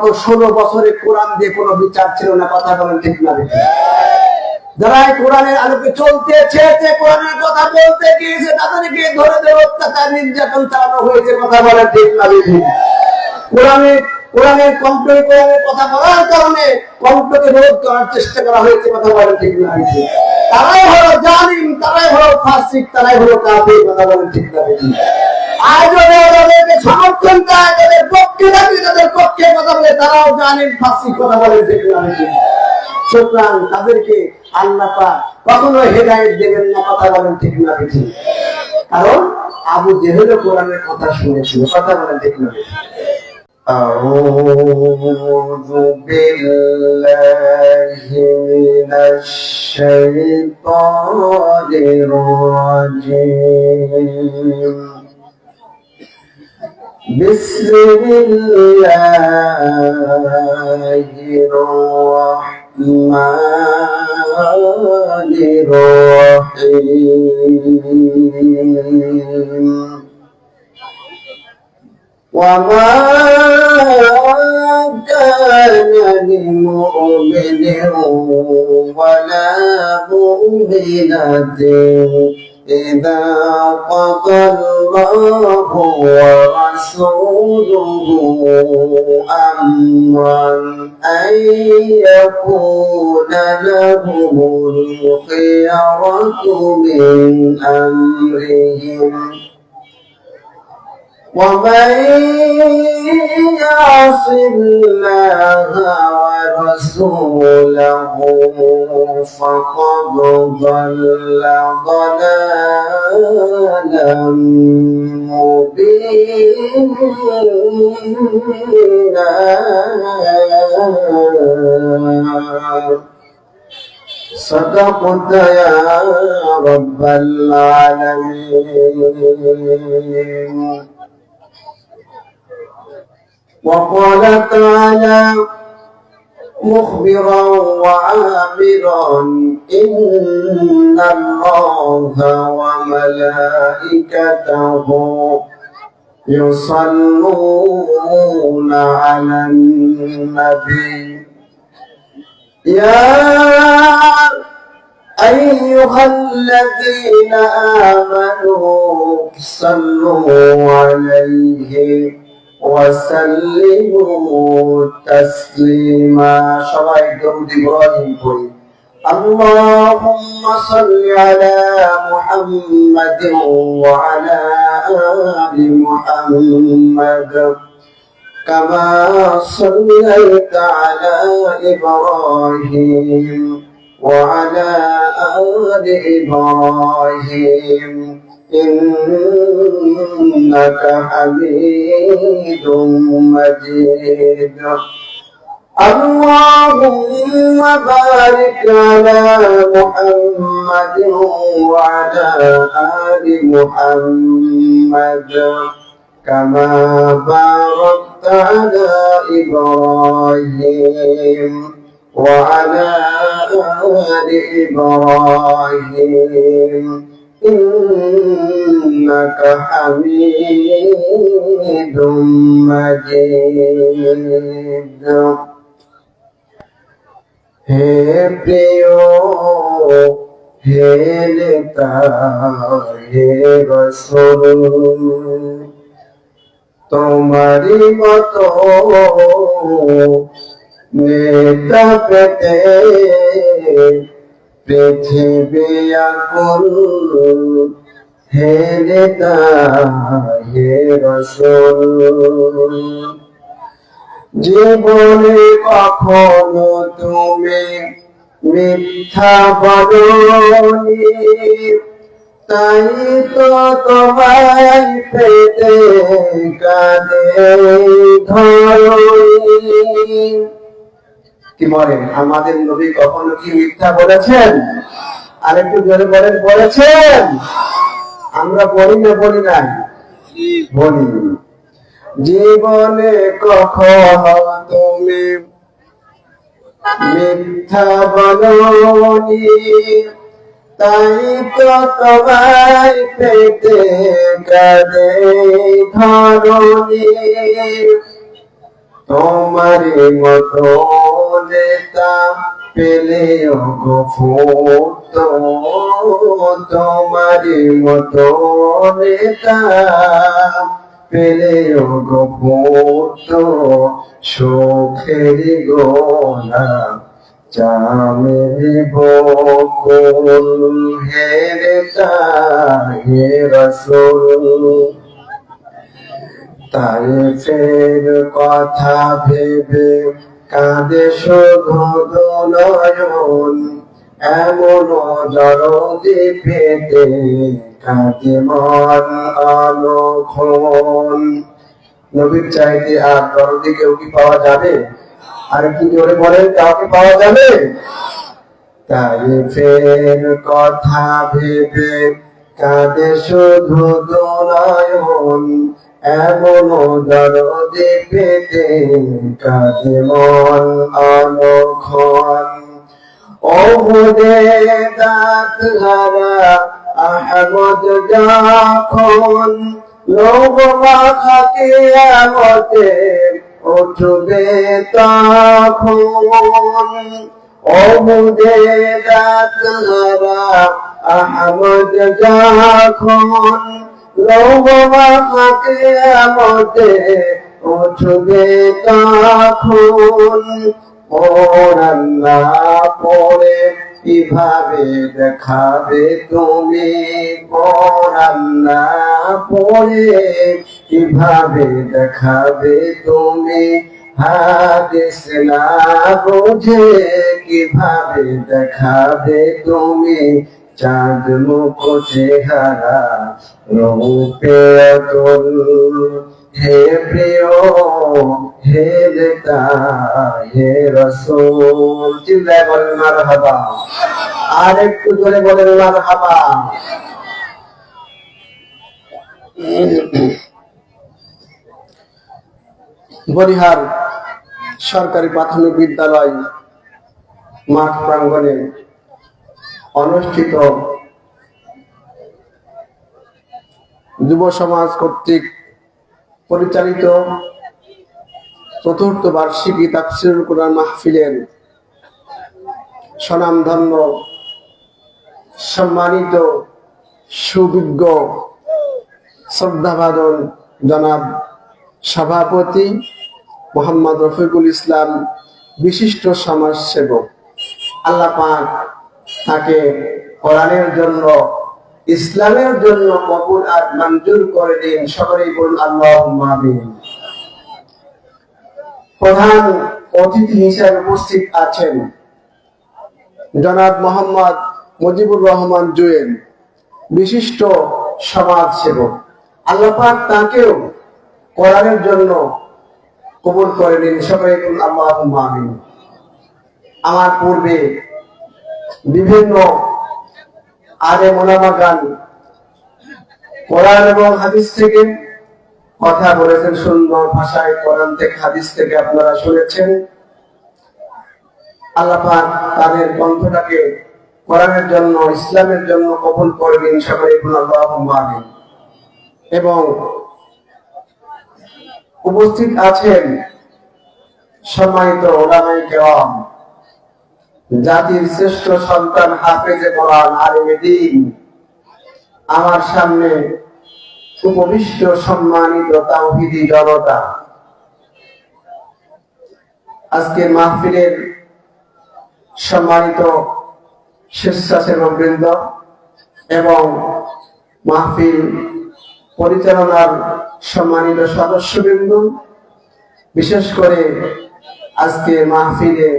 16 বছরে কোরআন দিয়ে কোনো বিচার ছিল না। কথা বলেন ঠিক না? যারা কোরআনের আলোকে চলতে চেয়েছে, কোরআনের কথা বলতে গিয়েছে, তাদেরকে ধরে ধরে অত্যাচার নির্যাতন চালানো হয়েছে। কথা বলেন ঠিক না? কোরআনের কণ্ঠে কোরআনের কথা বলার কারণে কণ্ঠকে রোধ করার চেষ্টা করা হয়েছে। কথা বলেন ঠিক না? তারাই হলো জালিম, তারাই হলো ফাসিক, তারাই হলো কাফির। কথা বলেন ঠিক না? আজ ওদেরকে সমর্থন চায়, তাদের পক্ষে থাকে, তাদের পক্ষে কথা বলে, তারাও জালিম ফাসিক। কথা বলেন ঠিক না? সুতরাং তাদেরকে আল্লাহ পাক কখনো হেদায়েত দেবেন না। কথা বলেন ঠিক না? কারণ আবু জেহেল কোরআনের কথা শুনেছিল। কথা বলেন ঠিক না? أعوذ بالله من الشيطان الرجيم بسم الله الرحمن الرحيم وما كان لمؤمن ولا مؤمنة إذا قضى الله ورسوله أمرا أن يكون لهم الخيرة من أمرهم ومن يعص الله ورسوله فقد ضل ضلالا مبينا صدقت يا رب العالمين. وقال تعالى مخبرا وعامرا إن الله وملائكته يصلون على النبي يا أيها الذين آمنوا صلوا عليه وسلموا تسليما. সবাই দরুদ ইব্রাহিম পড়ি। اللهم صل على محمد وعلى آل محمد كما صليت على إبراهيم وعلى آل إبراهيم إنك حميد مجيد. اللهم بارك على محمد وعلى آل محمد كما باركت على إبراهيم وعلى آل إبراهيم إنك حميد مجيد. হে প্রিয় হে নেতা হে রাসূল তোমারি মতো নেতা পেতে পৃথিবী আকুল। হে নেতা হে রাসূল জীবনে কখনো তুমি মিথ্যা বলোনি, তাই তো তোমায় পেতে কাঁদে ধরণী। কি বলেন, আমাদের নবী কখনো কি মিথ্যা বলেছেন? আরেকটু জোরে বলেন, বলেছেন? আমরা বলি না বলি নাই? বলি। জীবনে কখনো তুমি মিথ্যা বলোনি, তাই তো তোমায় পেতে কাঁদে ধরণী। তোমারি মতো নেতা পেলেও গো ফুট, তোমারি মতো নেতা পেলেও গো ফুট, সুখের গোলা চামের বকুল হে নেতা হে রাসূল। তায়েফের কথা ভেবে কাঁদে শুধু নয়ন, এমন দরদি পেতে কাঁদে মন অলক্ষণ। নবীর চাইতে আর দরদি কেউ কি পাওয়া যাবে? আর কি জোরে বলেন, কাউকে পাওয়া যাবে? তায়েফের কথা ভেবে কাঁদে শুধু নয়ন, এমন দরদি পেতে কাঁদে মন অলক্ষণ। ওহুদে দাঁত হারা আহমদ যখন লোক মাখা কিয়ামতে উঠবে তখন। ওহুদে দাঁত হারা আহমদ যখন লোক মাখা কিয়ামতে উঠবে তখন। কোরআন না পড়ে কিভাবে দেখাবে তুমি, কোরআন না পড়ে কিভাবে দেখাবে তুমি, হাদিস না বুঝে কিভাবে দেখাবে তুমি, চাঁদ মুখ চেহারা রূপে অতুল। হে প্রিয় হে নেতা হে রাসূল, চিল্লায় বলেন মারহাবা, আর একটু জোরে বলেন মারহাবা। বরিহার সরকারি প্রাথমিক বিদ্যালয় মাঠ প্রাঙ্গণে অনুষ্ঠিত যুব সমাজ কর্তৃক পরিচালিত চতুর্থ বার্ষিকী তাফসীরুল কুরআন মাহফিলের স্বনামধন্য সম্মানিত সুবিজ্ঞ শ্রদ্ধাভাজন জনাব সভাপতি মোহাম্মদ রফিকুল ইসলাম, বিশিষ্ট সমাজসেবক, আল্লাহ পাক তাকে কোরআনের জন্য ইসলামের জন্য কবুল আর মঞ্জুর করে দিন। সকলেই বলুন আল্লাহুম্মা আমিন। প্রধান অতিথি হিসেবে উপস্থিত আছেন জনাব মোহাম্মদ মুজিবুর রহমান জুয়েল, বিশিষ্ট সমাজসেবক, আল্লাহ পাক তাকেও কোরআনের জন্য কবুল করে দিন। সকলেই বলুন আল্লাহুম্মা আমিন। আমার পূর্বে বিভিন্ন আলেম ওলামাগণ কোরআন এবং হাদিস থেকে কথা বলেছেন, সুন্দর ভাষায় কোরআন থেকে হাদিস থেকে আপনারা শুনেছেন। আল্লাহ পাক তাদের কণ্ঠটাকে কোরআনের জন্য ইসলামের জন্য কবুল করে দিন। সকলেই বলুন আল্লাহুম্মা আমিন। এবং উপস্থিত আছেন সম্মানিত উলামায়ে কেরাম, জাতির শ্রেষ্ঠ সন্তান হাফেজে কোরআন আলিমে দ্বীন, আমার সামনে উপবিষ্ট সম্মানিত তাওহীদি জনতা, আজকের মাহফিলের সম্মানিত স্বেচ্ছাসেবকবৃন্দ এবং মাহফিল পরিচালনার সম্মানিত সদস্যবৃন্দ, বিশেষ করে আজকে মাহফিলে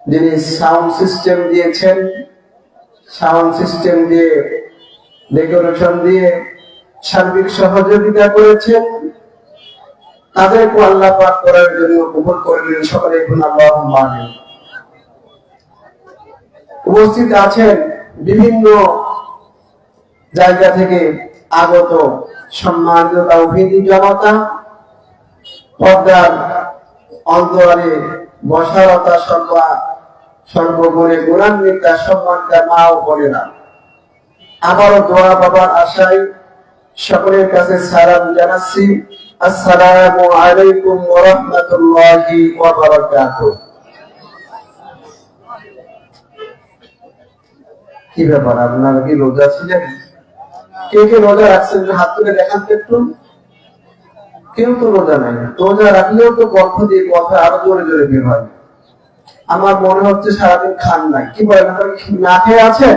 যিনি সাউন্ড সিস্টেম দিয়েছেন, সাউন্ড সিস্টেম দিয়ে ডেকোরেশন দিয়ে সার্বিক সহযোগিতা করেছেন, তাদেরকে আল্লাহ পাক করার জন্য কবুল করে নিন। সকলে বলুন আল্লাহুম্মা আমিন। উপস্থিত আছেন বিভিন্ন জায়গা থেকে আগত সম্মানিত তাওহীদি জনতা, পর্দার অন্তরালে বসারতা সর্বগুণে গুণান্বিত সম্মানিত মা ও বোনেরা, আবারও দোয়া বাবার আশায় সকলের কাছে সালাম জানাচ্ছি। আসসালামু আলাইকুম ওয়া রাহমাতুল্লাহি ওয়া বারাকাতুহু। কি ব্যাপার, আপনারা কি রোজা ছিলেন? কে কে রোজা রাখছেন হাত তুলে দেখান তো একটু। কেউ তো রোজা নাই। রোজা রাখলেও তো কণ্ঠ দিয়ে কথা আরো জোরে জোরে বের হয়। আমার মনে হচ্ছে সারাদিন খান নাই। কি বলেন, আপনারা না খেয়ে আছেন?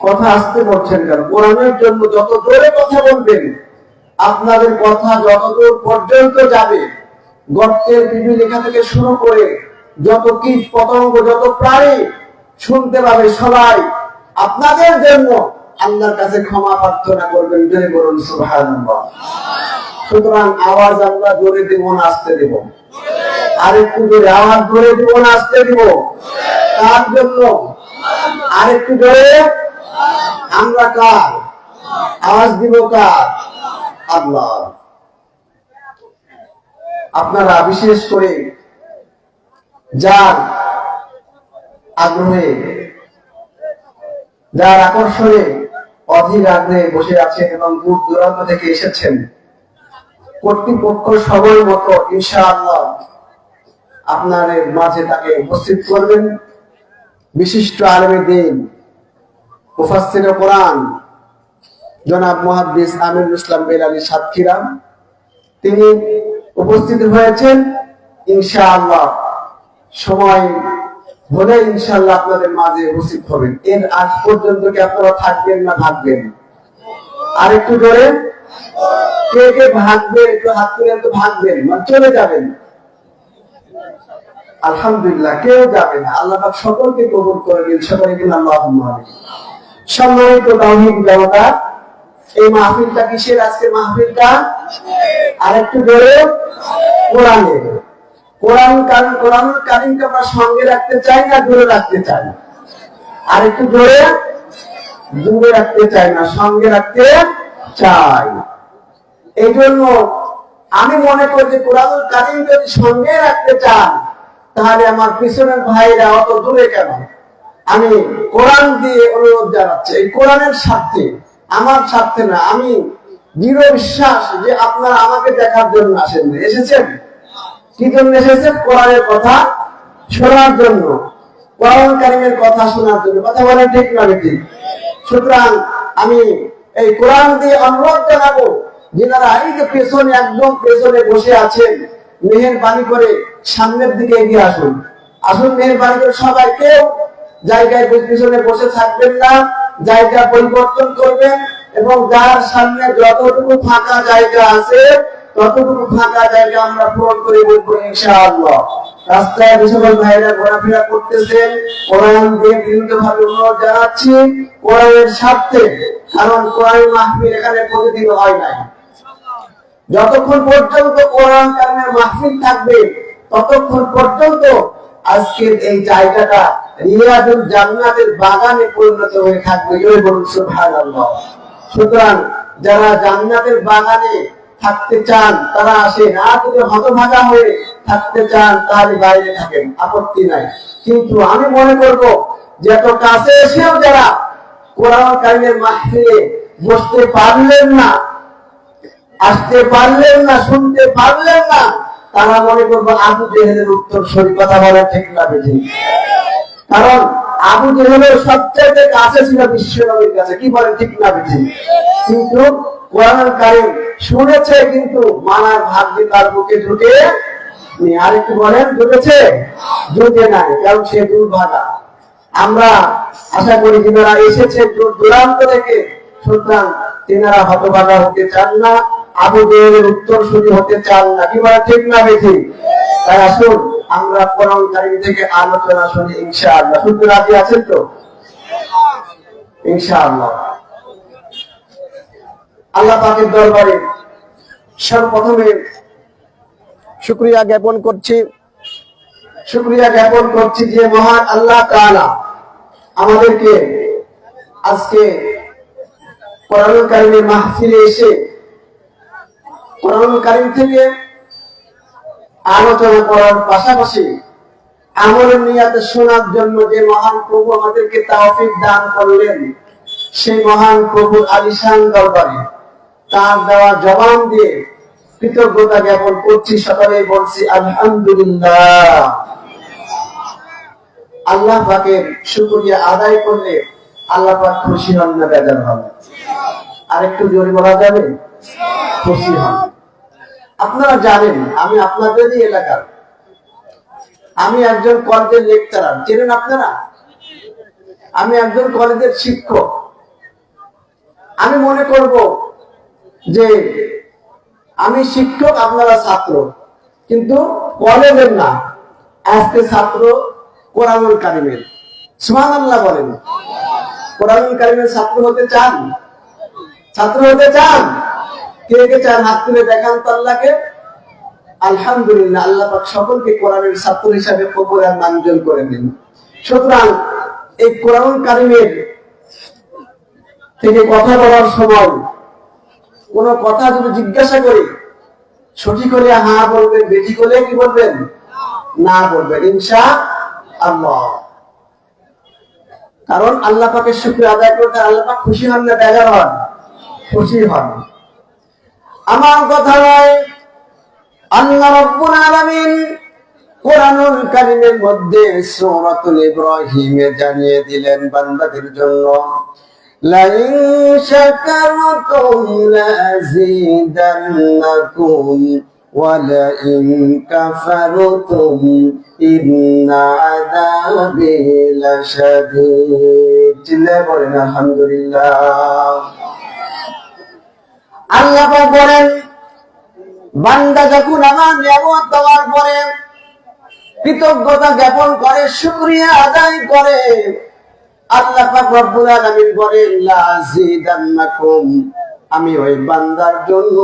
কথা আসতে বলছেন কেন? কোরআনের জন্য যত জোরে কথা বলবেন, আপনাদের কথা যতদূর পর্যন্ত যাবে, গর্তের পিপীলিকা থেকে শুরু করে যত কীট পতঙ্গ, যত প্রাণী শুনতে পাবে, সবাই আপনাদের জন্য আল্লাহর কাছে ক্ষমা প্রার্থনা করবেন। জোরে বলুন সুবহানাল্লাহ। সুতরাং আওয়াজ আমরা জোরে দেব না আসতে দেব? আরেকটু জোরে আওয়াজ জোরে দেব না আসতে দেব? তার জন্য আরেকটু জোরে আমরা কার আওয়াজ দিব? কার? আল্লাহ। আপনারা বিশেষ করে যার আগ্রহে, যার আকর্ষণে অধীর আগ্রহে বসে আছেন এবং দূর দূরান্ত থেকে এসেছেন, কর্তৃপক্ষ সময় মতো ইনশাআল্লাহ আপনাদের মাঝে তাকে উপস্থিত করবেন। বিশিষ্ট আলেমে দ্বীন, মুফাসসিরে কোরআন জনাব মুহাদ্দিস আমিনুল ইসলাম বেলালী সাতক্ষীরা, তিনি উপস্থিত হয়েছেন। ইনশাআল্লাহ সময় হলে ইনশাআল্লাহ আপনাদের মাঝে উপস্থিত হবেন। এর আজ পর্যন্ত কি আপনারা থাকবেন না ভাগবেন? আরেকটু জোরে কে কে ভাগবেন? একটু হাত তুলে একটু ভাগবেন, মানে চলে যাবেন। আলহামদুলিল্লাহ, কেউ যাবে না। আল্লাহ পাক সকলকে কবুল করে দিন। সবাই বলুন আল্লাহুম্মা আমিন। সম্মানিত তাওহীদ জনতা, এই মাহফিলটা কিসের? আজকে মাহফিলটা আরেকটু জোরে কোরআনের। কোরআনুল কারীমকে আমরা সঙ্গে রাখতে চাই না দূরে রাখতে চাই? আরেকটু জোরে। দূরে রাখতে চাই না, সঙ্গে রাখতে চাই। এই জন্য আমি মনে করি যে কোরআনুল কারীম যদি সঙ্গে রাখতে চান, তাহলে আমার পিছনের ভাইরা অত দূরে কেন? আমি কোরআন দিয়ে অনুরোধ জানাচ্ছি, এই কোরআনের স্বার্থে, আমার স্বার্থে না। আমি দৃঢ় বিশ্বাস যে আপনারা আমাকে দেখার জন্য আসেন, এসেছেন কি জন্য এসেছেন? কোরআনের কথা শোনার জন্য, কোরআন কারীমের কথা শোনার জন্য। কথা বলেন ঠিক না ঠিক? সুতরাং আমি এই কোরআন দিয়ে অনুরোধ জানাবো, যারা এই যে পেছনে, একদম পেছনে বসে আছেন, মেহেরবানি করে সামনের দিকে এগিয়ে আসুন। আসুন মেহেরবানি করে সবাই, কেউ জায়গায় পিছনে বসে থাকবেন না, জায়গা পরিবর্তন করবেন এবং যার সামনে যতটুকু ফাঁকা জায়গা আছে ততটুকু ফাঁকা জায়গা আমরা পূরণ করে বলবো ইনশাআল্লাহ। রাস্তায় যেসব ভাইরা ঘোরাফেরা করতেছেন, কোরআন দিয়ে বিভিন্নভাবে অনুরোধ জানাচ্ছি কোরআনের স্বার্থে, কারণ কোরআন মাহফিল এখানে প্রতিদিন হয় নাই। যতক্ষণ পর্যন্ত কোরআন কারীমের মাহফিল থাকবে, ততক্ষণ পর্যন্ত আজকের এই জায়গাটা রিয়াদুল জান্নাতের বাগানে পরিণত হয়ে থাকবে। জোরে বলুন সুবহানাল্লাহ। সুতরাং যারা জান্নাতের বাগানে থাকতে চান তারা আসেন, আর যদি হতভাগা হয়ে থাকতে চান তাহলে বাইরে থাকেন, আপত্তি নাই। কিন্তু আমি মনে করব যে এত কাছে এসেও যারা কোরআন কারীমের মাহফিলে বসতে পারলেন না, আসতে পারলেন না, শুনতে পারলেন না, তারা মনে করবো আবু জেহেলের উত্তর সরি। কথা বলা ঠিক না ঠিক? কারণ আবু জেহেলের সবচেয়ে কাছে ছিল বিশ্বনবীর কাছে। কি বলেন ঠিক না ঠিক? কিন্তু কোরআন কারীম শুনেছে, কিন্তু মানার ভাগ্যে তার বুকে ঢুকে নি। আরেকটু বলেন, ঢুকেছে? ঢুকে নাই, কারণ সে দুর্ভাগা। আমরা আশা করি যারা এসেছে দূর দূরান্ত থেকে, সুতরাং তেনারা হতভাগা হতে চান না, আবু জেহেলের উত্তর শুনি হতে চান না। কি বলে ঠিক না বেশি? তাই আসুন আমরা কোরআন কারীম থেকে আলোচনা শুনি ইনশাআল্লাহ। শুনতে রাজি আছেন তো? ইনশাআল্লাহ। আল্লাহ পাকের দরবারে সর্বপ্রথমে শুকরিয়া জ্ঞাপন করছি যে মহান আল্লাহ তাআলা আমাদেরকে আজকে কোরআন কারীমের মাহফিলে এসে কোরআন কারীম থেকে আলোচনা করার পাশাপাশি আমলের নিয়াতে শোনার জন্য যে মহান প্রভু আমাদেরকে তৌফিক দান করলেন, সেই মহান প্রভুর আলিশান দরবারে তার দেওয়া জবান দিয়ে কৃতজ্ঞতা জ্ঞাপন করছি, সকলে বলছি আলহামদুলিল্লাহ। আল্লাহ পাকের শুকরিয়া আদায় করলে আল্লাহ পাক খুশি হন না বেজার হন? আরেকটু জোরে বলা যাবে? খুশি হন। আপনারা জানেন আমি আপনাদেরই এলাকার, আমি একজন কলেজের লেকচারার, চেনেন আপনারা? আমি একজন কলেজের শিক্ষক। আমি মনে করব যে আমি শিক্ষক, আপনারা ছাত্র, কিন্তু কলেজের না, আজকে ছাত্র কোরআনুল কারীমের। সুবহানাল্লাহ বলেন। কোরআনুল কারীমের ছাত্র হতে চান? ছাত্র হতে চান? কে কে চান হাত তুলে দেখান তো আল্লাহকে। আলহামদুলিল্লাহ, আল্লাহ পাক সকলকে কোরআনের ছাত্র হিসাবে কবুল আর মঞ্জুর করে দিন। সুতরাং এই কোরআনুল কারীমের থেকে কথা বলার সময় কোন কথা যদি জিজ্ঞাসা করি, সঠিক হলে হ্যাঁ বলবেন, বেঠিক হলে কি বলবেন? না বলবেন ইনশাআল্লাহ। কারণ আল্লাহ পাকের শুকরিয়া আদায় করতে আল্লাহ পাক খুশি হন না বেজার হন? খুশি হন। আমার কথা নয়, আল্লাহ রাব্বুল আলামিন কোরআনুল কারীমের মধ্যে সূরাতুল ইব্রাহিমে জানিয়ে দিলেন বান্দাদের জন্য, লাইন শাকারতুম লাযিদান্নাকুম ওয়া লাইন কাফারতুম ইন্না আযাবি লাশাদীদ। চিল্লায়ে বলেন আলহামদুলিল্লাহ। আল্লাহ পাক বলেন, বান্দা যখন আমার নিয়ামত দেওয়ার পরে কৃতজ্ঞতা জ্ঞাপন করে, শুকরিয়া আদায় করে, আল্লাহ পাক রব্বুল আলামিন বলেন লাযিদান্নাকুম, আমি ওই বান্দার জন্য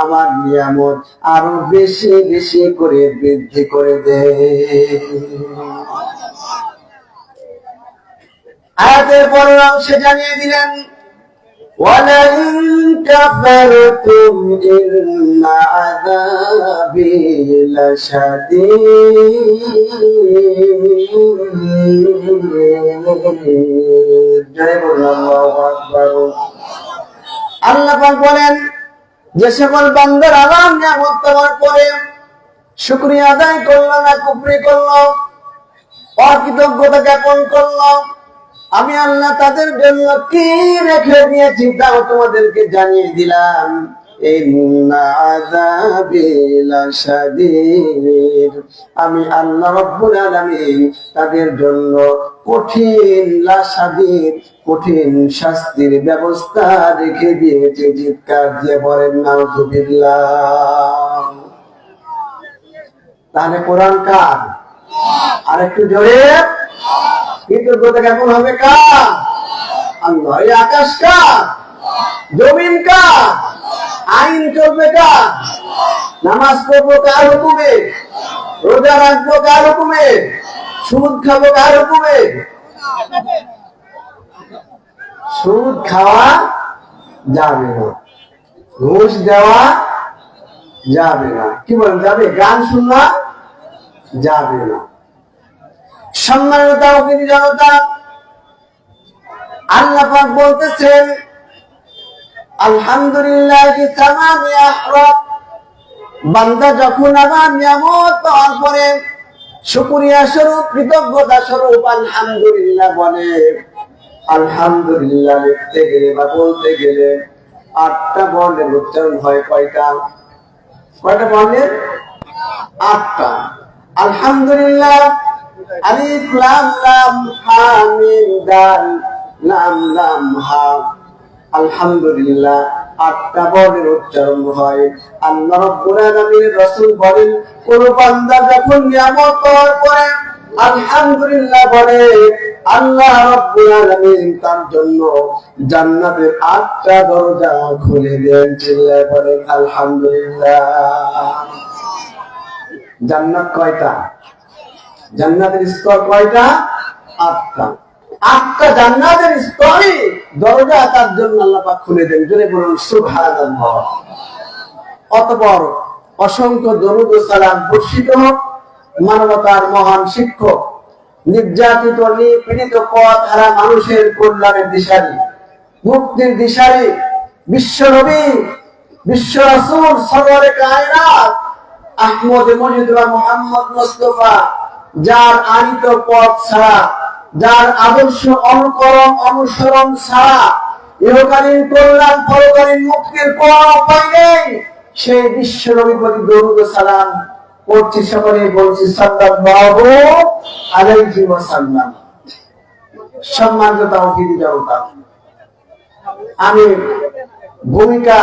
আমার নিয়ামত আরো বেশি বেশি করে বৃদ্ধি করে দেই। আয়াতের পরের অংশে জানিয়ে দিলেন, ওয়ালাইন কাফারতুম ইন্না আযাবি লাশাদীদ। আল্লাহু আকবার। আল্লাহ পাক বলেন, যে সকল বান্দার আমার নিয়ামত দেওয়ার পরে শুকরিয়া আদায় করলো না, কুফরি করলো, অকৃতজ্ঞতা জ্ঞাপন করলো, আমি আল্লাহ তাদের জন্য কি রেখে দিয়েছি তাও তোমাদেরকে জানিয়ে দিলাম। ইন্না আযাবি লাশাদীদ, আমি আল্লাহ রাব্বুল আলামিন তাদের জন্য কঠিন লাশাদীদ, কঠিন শাস্তির ব্যবস্থা রেখে দিয়েছি। চিৎকার দিয়ে বলেন নাউযুবিল্লাহ। তাহলে কোরআন কার? আরেকটু জোরে। কৃতজ্ঞতা কেমন হবে কার? আল্লাহ। এই আকাশ কার? জমিন কার? আইন চলবে কার? নামাজ পড়বো কার হুকুমে? রোজা রাখবো কার হুকুমে? সুদ খাবো কার হুকুমে? সুদ খাওয়া যাবে না, ঘুষ দেওয়া যাবে না। কি বলেন, যাবে? গান শোনা যাবে না। সম্মানিত জনতা, আল্লাহ পাক বলতেছেন আলহামদুলিল্লাহি তামামি আহরাফ, বান্দা যখন আমার নিয়ামত পাওয়ার পরে শুকরিয়া স্বরূপ, কৃতজ্ঞতা স্বরূপ আলহামদুলিল্লাহ বলে, আলহামদুলিল্লাহ লিখতে গেলে বা বলতে গেলে 8টা বর্ণের উচ্চারণ হয়। কয়টা বর্ণের? 8টা। আলহামদুলিল্লাহ আলিফ লাম লাম হা মিম দাল লাম লাম হা। আলহামদুলিল্লাহ 8টা বর্ণের উচ্চারণ হয়। আল্লাহ রাব্বুল আলামিন রাসূল বলেন, কোন বান্দা যখন নিয়ামত পাওয়ার পরে আলহামদুলিল্লাহ বলে, আল্লাহ রাব্বুল আলামিন তার জন্য জান্নাতের 8টা দরজা খুলে দেন। চিল্লায়ে বলেন আলহামদুলিল্লাহ। জান্নাত কয়টা? জান্নাতের স্তর কয়টা? 8টা। 8টা জান্নাতের স্তরে দরজা তার জন্য আল্লাহ পাক খুলে দেন। জোরে বলুন সুবহানাল্লাহ। অতঃপর অসংখ্য দরুদ ও সালাম বর্ষিত হোক মানবতার মহান শিক্ষক, নির্যাতিত নিপীড়িত পথহারা মানুষের কল্যাণের দিশারি, মুক্তির দিশারি বিশ্বনবী বিশ্ব রাসূল সরওয়ারে কায়নাত আহমদ মুজিদুর মুহাম্মদ মুস্তাফা, যার আনিত পথ ছাড়া, যার আদর্শ অনুসরণ ছাড়া ইহকালীন কল্যাণ পরকালীন মুক্তির কোনো উপায় নেই, সেই বিশ্ব নবীর প্রতি দরুদ ও সালাম করছি, সকলে বলছি সাল্লাল্লাহু আলাইহি ওয়াসাল্লাম। সম্মানিত তাওহীদি জনতা, আমি ভূমিকা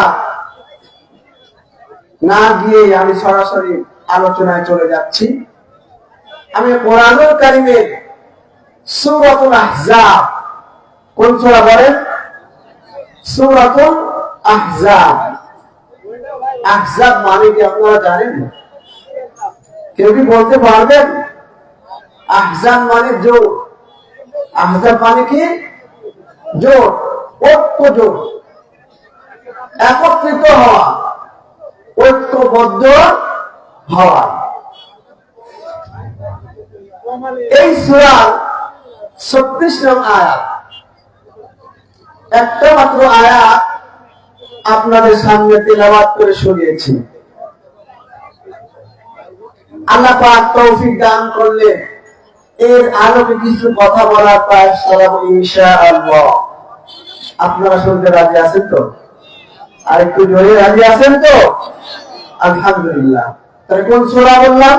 না গিয়ে আমি সরাসরি আলোচনায় চলে যাচ্ছি। আমি কোরআনুল কারীমের সূরাতুল আহজাব, কোন সূরা বলেন? সূরাতুল আহজাব। আহজাব মানে কি আপনারা জানেন? কেউ কি বলতে পারবেন? আহজাব মানে জোট। আহজাব মানে কি? জোট, ঐক্য জোট, একত্রিত হওয়া, ঐক্যবদ্ধ হওয়া। এই সূরার 36 নং আয়াত, একটা মাত্র আয়াত আপনাদের সামনে তেলাওয়াত করে শুনিয়েছি। আল্লাহ পাক তৌফিক দান করলে এর আলোকে কিছু কথা বলার প্রয়াস করব ইনশাআল্লাহ। আপনারা শুনতে রাজি আছেন তো? আর একটু জোরে রাজি আছেন তো? আলহামদুলিল্লাহ। তাহলে কোন সূরা বললাম?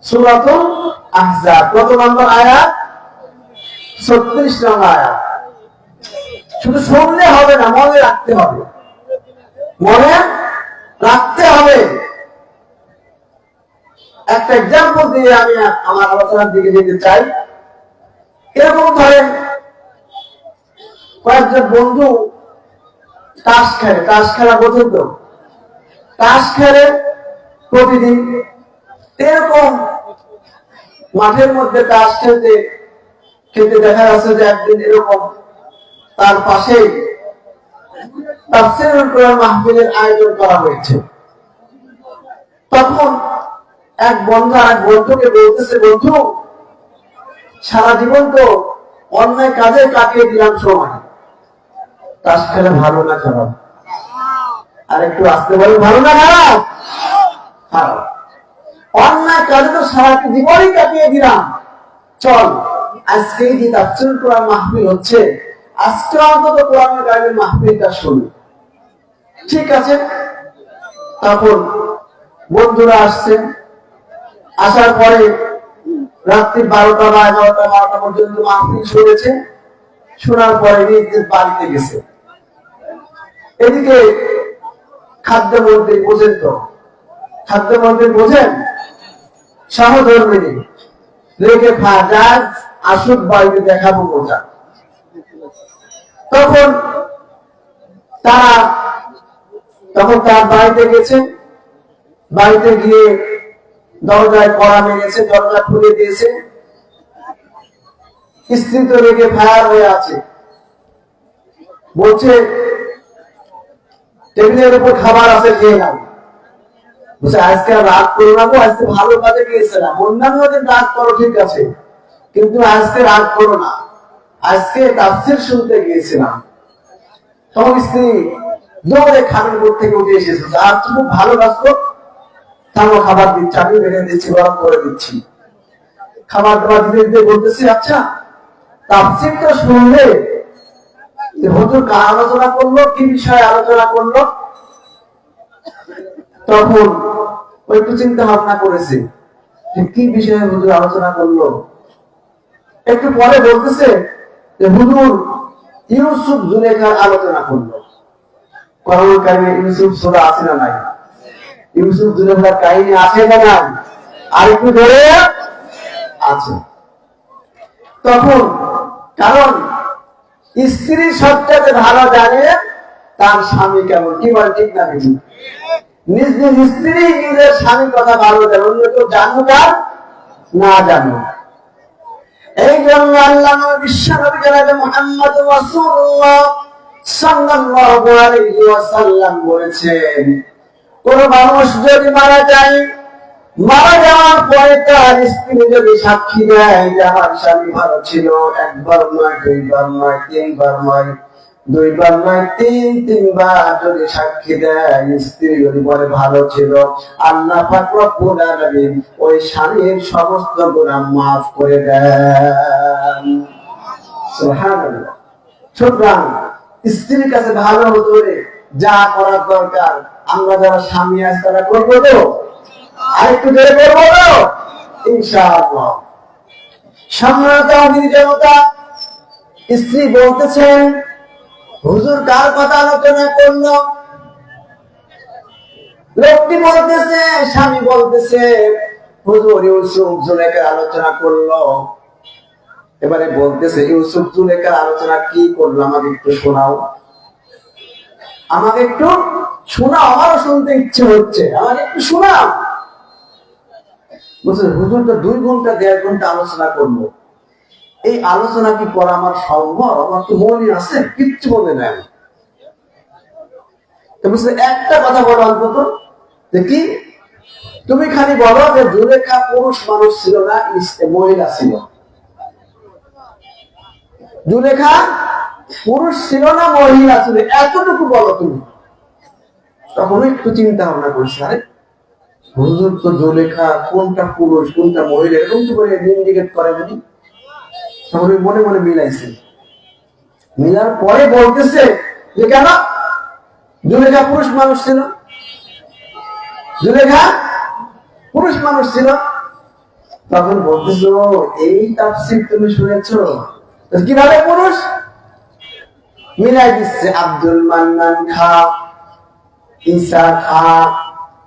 সূরাতুল আহজাব। কত নম্বর আয়াত? 36 নম্বর আয়াত। শুধু শুনলে হবে না, মনে রাখতে হবে, মনে রাখতে হবে। একটা এক্সাম্পল দিয়ে আমি আমার আলোচনার দিকে যেতে চাই। এরকম ধরেন কয়েকজন বন্ধু তাস খেলে, তাস খেলা বোঝেন তো? তাস খেলে প্রতিদিন। এরকম মাঠের মধ্যে তাস খেলতে খেলতে দেখা যাচ্ছে যে একদিন এরকম তার পাশে তাফসীরুল কোরআন মাহফিলের আয়োজন করা হয়েছে। তখন এক বন্ধু আরেক বন্ধুকে বলতেছে, বন্ধু সারা জীবন তো অন্যায় কাজে কাটিয়ে দিলাম সময়, তাস খেলে ভালো না খারাপ? আর একটু আসতে বলে, ভালো না খারাপ? খারাপ। অন্যায় কাজে তো সারা জীবনই কাটিয়ে দিলাম, চল আজকে যে তাফসীরুল কোরআন মাহফিল হচ্ছে, আজকে অন্তত কোরআনের কারিমের মাহফিলটা শুনি। ঠিক আছে। তখন বন্ধুরা আসছেন, আসার পরে রাত্রি 12টা বা 11টা পর্যন্ত মাহফিল শুনেছে। শোনার পরে নিজের বাড়িতে গেছে। এদিকে খাদ্যমন্ত্রী বোঝেন তো? খাদ্যমন্ত্রী বোঝেন? সহধর্মিনী রেখে ফাজাজ আসুক বাড়িতে দেখাবো মজা। তখন তার বাড়িতে গেছে। বাড়িতে গিয়ে দরজায় কড়া মেরেছে, দরজা খুলে দিয়েছে। স্ত্রী তো রেগে ফায়ার হয়ে আছে, বলছে টেবিলের উপর খাবার আছে, খেয়ে নাও। বলছে আজকে আর রাগ করো না গো, আজকে ভালো কাজে গিয়েছিলাম, অন্যান্য দিন রাগ করো ঠিক আছে, কিন্তু আজকে রাগ করো না, আজকে তাফসীর শুনতে গিয়েছিলাম। তখন স্ত্রী দৌড়ে খামের উপর থেকে উঠে এসেছে, আর তুমি ভালো কাজ করো, থামো, খাবার দিচ্ছি, আমি বেড়ে দিচ্ছি, গরম করে দিচ্ছি। খাবার দাবার দিতে দিতে বলতেছি, আচ্ছা তাফসীরটা শুনলে হুজুর কার আলোচনা করলো, কি বিষয়ে আলোচনা করলো? তখন ওই একটু চিন্তা ভাবনা করেছে কি বিষয়ে হুজুর আলোচনা করলো। একটু পরে বলতেছে যে হুজুর ইউসুফ জুলেখার আলোচনা করলো। কোরআনুল কারীমে ইউসুফ সূরা আছে না নাই? ইউসুফ জুলেখার কাহিনী আছে না নাই? আর একটু ধরে আছে। তখন কারণ স্ত্রী সবচেয়ে ভালো জানে তার স্বামী কেমন, কি বলে ঠিক না বেশি? নিজ নিজ স্ত্রী নিজের স্বামীর কথা ভালো জানে, অন্য কেউ জানুক আর না জানুক। এই জন্য আল্লাহ বিশ্ব নবী জনাবে মুহাম্মদ রাসূলুল্লাহ সাল্লাল্লাহু আলাইহি ওয়াসাল্লাম বলেছেন, কোন মানুষ যদি মারা যায়, মারা যাওয়ার পরে তার স্ত্রী যদি সাক্ষী দেয় যে আমার স্বামী ভালো ছিল, একবার নয়, দুইবার নয়, তিনবার নয়, দুইবার নয় তিনবার যদি সাক্ষী দেয়, স্ত্রী যদি বলে ভালো ছিল, আল্লাহ পাক রব্বুল আলামিন ওই স্বামীর সমস্ত গুনাহ মাফ করে দেন। সুবহানাল্লাহ। সুতরাং স্ত্রীর কাছে ভালো হতে হলে যা করার দরকার আমরা যারা স্বামী আছি তারা করবো তো, আরেকটু জোরে করবো তো ইনশাআল্লাহ। সম্মানিত জনতা, স্ত্রী বলতেছেন, হুজুর কার কথা আলোচনা করলো? লোকটি বলতেছে, স্বামী বলতেছে, হুজুর ইউসুফ জুলেখার আলোচনা করলো। এবারে বলতেছে, ইউসুফ জুলেখার আলোচনা কি করলো আমাকে একটু শোনাও, আমাকে একটু শোনাও, আমারও শুনতে ইচ্ছে হচ্ছে, আমাকে একটু শোনাও। বলছে, হুজুর তো 2 ঘন্টা 1.5 ঘন্টা আলোচনা করলো, এই আলোচনা কি করা আমার সম্ভব? আমার তো মনে আছে, কিচ্ছু মনে নাই। একটা কথা বলো অন্তত, যে কি? তুমি খালি বলো যে জুলেখা পুরুষ মানুষ ছিল না, মহিলা ছিল। জুলেখা পুরুষ ছিল না মহিলা ছিল, এতটুকু বলো তুমি। তখন একটু চিন্তা ভাবনা করছে, আরে হুজুর তো জুলেখা কোনটা পুরুষ কোনটা মহিলা এরকম তো করে ইন্ডিকেট করে বুঝি। তখন মনে মনে মিলাইছে, মিলার পরে বলতেছে যে কেন জুলেখা পুরুষ মানুষ ছিল, জুলেখা পুরুষ মানুষ ছিল। তখন বলতেছো, এই তাফসীর তুমি শুনেছো? কিভাবে পুরুষ? মিলাই দিচ্ছে, আব্দুল মান্নান খা, ঈসা খা,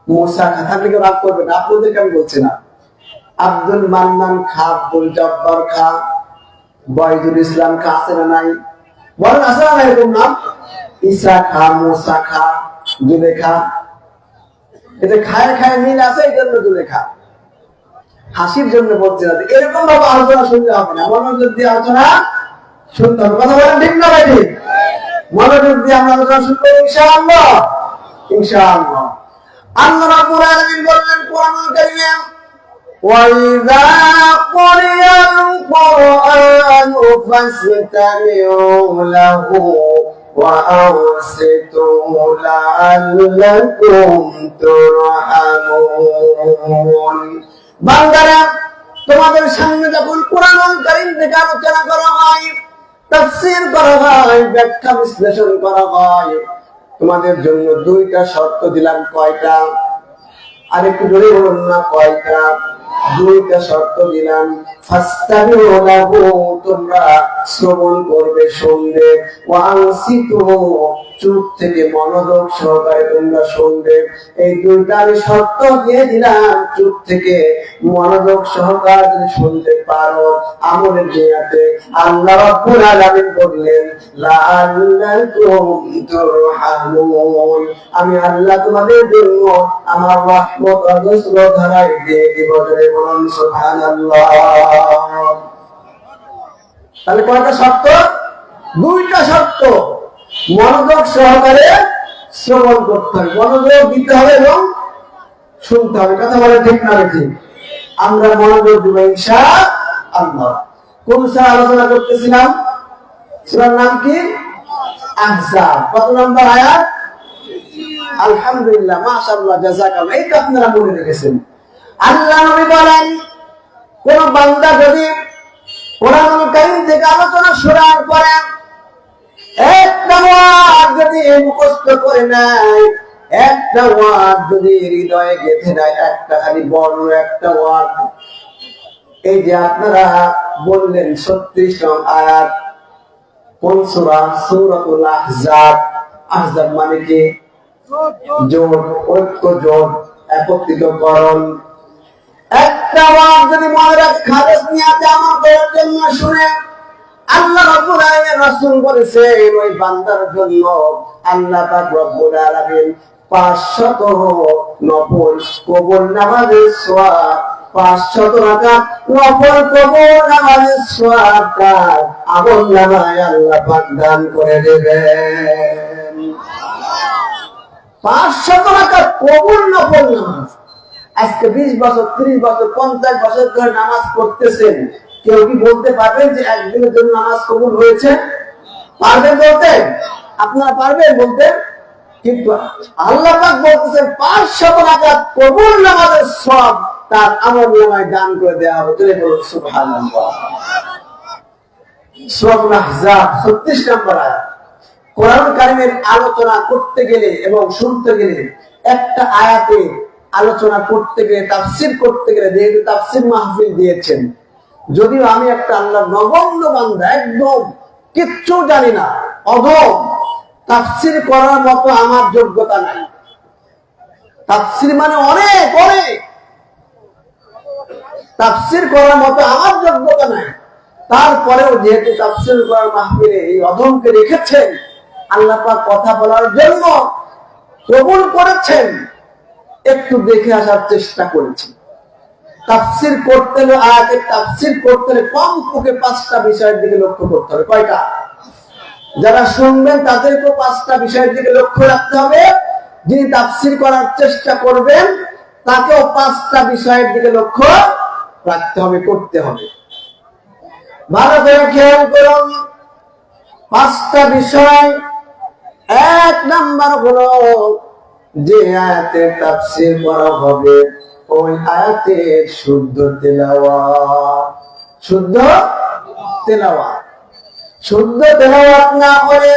মুসা খা, থাকলে কেউ রাগ করবে না, আপনাদেরকে আমি বলছি না। আব্দুল মান্নান খা, আব্দুল জব্বার খা, বয়দুল ইসলাম খা, আছে না নাই? বলেন আছে না এরকম নাম? ঈসা খা, মুসা খা, জুলেখা, এতে খায় খায় মিল আছে, এই জন্য জুলেখা। হাসির জন্য বলছে না, এরকম ভাবে আলোচনা শুনতে হবে না, মনোযোগ দিয়ে আলোচনা শুনতে হবে। কথা বলেন ঠিক না ভাই? ঠিক। মনোযোগ দিয়ে আমরা আলোচনা শুনবো ইনশাআল্লাহ, ইনশাআল্লাহ। আল্লাহ রাব্বুল আলামিন বললেন কোরআনুল কারীমে, وَإِذَا قُرِئَ الْقُرْآنُ فَاسْتَمِعُوا لَهُ وَأَنصِتُوا لَعَلَّكُمْ تُرْحَمُونَ। বান্দারা, তোমাদের সামনে যখন কোরআনুল কারীম থেকে আলোচনা করা হয়, তাফসীর করা হয়, ব্যাখ্যা বিশ্লেষণ করা হয়, তোমাদের জন্য 2টা শর্ত দিলাম। কয়টা? আরেকটু জোরে বলুন না, কয়টা? 2টা শর্ত দিলাম। ফাস্তামিউ লাহু, তোমরা শ্রবণ করবে, শুনবে। ওয়া আনসিতু, চুপ থেকে মনোযোগ সহকারে তোমরা শুনবে। এই 2টা আমি শর্ত দিয়ে দিলাম, চুপ থেকে মনোযোগ সহকারে যদি শুনতে পারো আমলের নিয়াতে, আল্লাহ রাব্বুল আলামিন বললেন লাআল্লাকুম তুরহামুন, আমি আল্লাহ তোমাদের জন্য আমার রহমত অজস্র ধারায় দিয়ে দিব। বলুন সুবহানাল্লাহ। তাহলে কয়টা শর্ত? 2টা শর্ত। মনোযোগ সহকারে শ্রবণ করতে হবে, মনোযোগ দিতে হবে এবং শুনতে হবে। কথা বলে ঠিক না ঠিক? আমরা মনোযোগ দিব ইনশাআল্লাহ। কোন সূরা আলোচনা করতেছিলাম? সূরার নাম কি? আহজাব। কত নম্বর আয়াত? আলহামদুলিল্লাহ, মাশাআল্লাহ, জাযাকাল্লাহ। এই তো আপনারা মনে রেখেছেন। আল্লাহ নবী বলেন, কোন বান্দা যদি কোরআনুল কারীম থেকে আলোচনা শোনার পরে একটা ওয়ার্ড যদি মুখস্থ করে নেয়, একটা ওয়ার্ড যদি হৃদয়ে গেঁথে নেয়, একটা খালি বড় একটা ওয়ার্ড, এই যে আপনারা বললেন 36 নং আয়াত, কোন সূরা? সূরাতুল আহজাব। আহজাব মানে কি? জোট, ঐক্য, জোট, একত্রিতকরণ। একটা ওয়ার্ড যদি মনে রাখে, খালেস নিয়াতে আমার করার জন্য শুনে, আল্লাহ রাব্বুল আলামিন রাসূল বলেছেন ওই বান্দার জন্য আল্লাহ পাক রব্বুল আলামিন 500 নফল কবুল নামাজের সওয়াব, 500 রাকাত নফল কবুল নামাজের সওয়াবটা আমলনামায় আল্লাহ পাক দান করে দেবেন। 500 রাকাত কবুল নফল নামাজ। আজকে 20 বছর 30 বছর 50 বছর ধরে নামাজ পড়তেছেন, কেউ কি বলতে পারবেন যে একদিনের জন্য নামাজ কবুল হয়েছে? পারবেন বলতে? আপনারা পারবেন বলতে? কিন্তু আল্লাহ পাক বলতেছেন 500 রাকাত কবুল নামাজের সওয়াব তার আমলনামায় দান করে দেওয়া হবে। তুলে বলুন সুবহানাল্লাহ। সূরা আহজাব 36 নম্বর আয়াত। কোরআন কারীমের আলোচনা করতে গেলে এবং শুনতে গেলে একটা আয়াতে আলোচনা করতে গেলে তাফসীর করতে গেলে যেহেতু তাফসীর মাহফিল দিয়েছেন, যদিও আমি একটা আল্লাহর নগণ্য বান্দা, একদম কিচ্ছু জানি না, অধম, তাফসীর করার মতো আমার যোগ্যতা নাই। তাফসীর মানে অনেক অনেক, তাফসীর করার মতো আমার যোগ্যতা নাই। তারপরেও যেহেতু তাফসীর করার মাহফিলে এই অধমকে রেখেছেন, আল্লাহ পাক কথা বলার জন্য কবুল করেছেন, একটু দেখে আসার চেষ্টা করেছি। তাফসীর করতে হলে আয়াতের তাফসীর করতে হলে কমপক্ষে 5টা বিষয়ের দিকে লক্ষ্য করতে হবে। কয়টা? যারা শুনবেন তাদেরকেও 5টা বিষয়ের দিকে লক্ষ্য রাখতে হবে। যিনি তাফসীর করার চেষ্টা করবেন তাকেও 5টা বিষয়ের দিকে লক্ষ্য রাখতে হবে, করতে হবে। ভালো করে খেয়াল করুন 5টা বিষয়। 1 নাম্বার হলো যে আয়াতের তাফসীর করা হবে ওই আয়াতের শুদ্ধ তেলাওয়াত। শুদ্ধ তেলাওয়াত, শুদ্ধ তেলাওয়াত না করে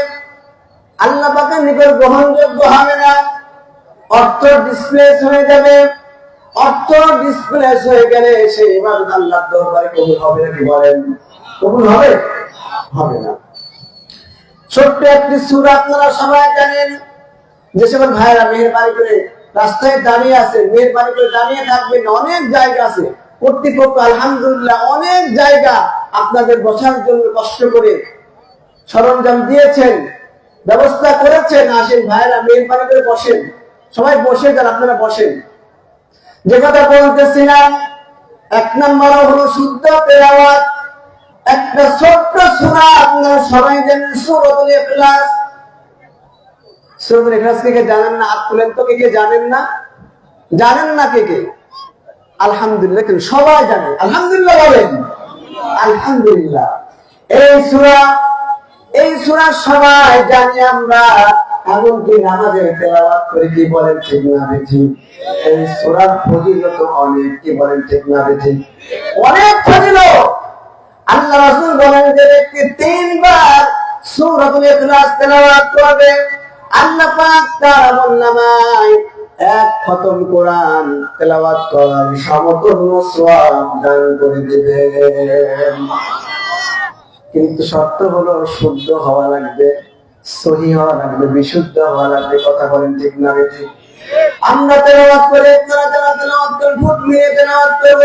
আল্লাহ পাকের নিকট গ্রহণযোগ্য হবে না। অর্থ ডিসপ্লেস হয়ে যাবে। অর্থ ডিসপ্লেস হয়ে গেলে সেই ইবাদত আল্লাহর দরবারে কবুল হবে নাকি বলেন? কবুল হবে? হবে না। ছোট্ট একটি সূরা আপনারা সবাই জানেন। যে সকল ভাইরা মেহেরবানি করে রাস্তায় দাঁড়িয়ে আছে, মেহেরবানি করে দাঁড়িয়ে থাকবেন। অনেক জায়গা আছে, কর্তৃপক্ষ আলহামদুলিল্লাহ অনেক জায়গা আপনাদের বসার জন্য কষ্ট করে সরঞ্জাম দিয়েছেন, ব্যবস্থা করেছেন। আসেন ভাইরা, মেহেরবানি করে বসেন, সবাই বসে যান, আপনারা বসেন। যে কথা বলতেছিলাম, 1 নম্বর হলো শুদ্ধ তেলাওয়াত। একটা ছোট্ট সূরা আপনারা সবাই জানেন, সূরাতুল ইখলাস। সূরাতুল ইখলাস কে জানেন না? হাত তুলেন তো, কে জানেন না? জানেন না কে? আলহামদুলিল্লাহ, কিন্তু সবাই জানে। আলহামদুলিল্লাহ বলেন। আলহামদুলিল্লাহ। এই সূরা সবাই জানি আমরা, এমনকি নামাজে তেলাওয়াত করে, কি বলেন ঠিক না বেঠিক? এই সূরার ফজিলত অনেক, কি বলেন ঠিক না বেঠিক? অনেক ফজিলত। আল্লাহ রাসূল বলেন যে ব্যক্তি 3 বার সূরাতুল ইখলাস তেলাওয়াত করবে, আল্লাহ পাক তার আমলনামায় 1 খতম কোরআন তেলাওয়াত করার সমতুল্য সওয়াব দান করে দিবেন। কিন্তু শর্ত হলো শুদ্ধ হওয়া লাগবে, সহিহ হওয়া লাগবে, বিশুদ্ধ হওয়া লাগবে। কথা বলেন ঠিক না বেঠিক? আমরা তেলাওয়াত করে, আপনারা যারা তেলাওয়াত করেন, ফুট মিলিয়ে তেলাওয়াত করব,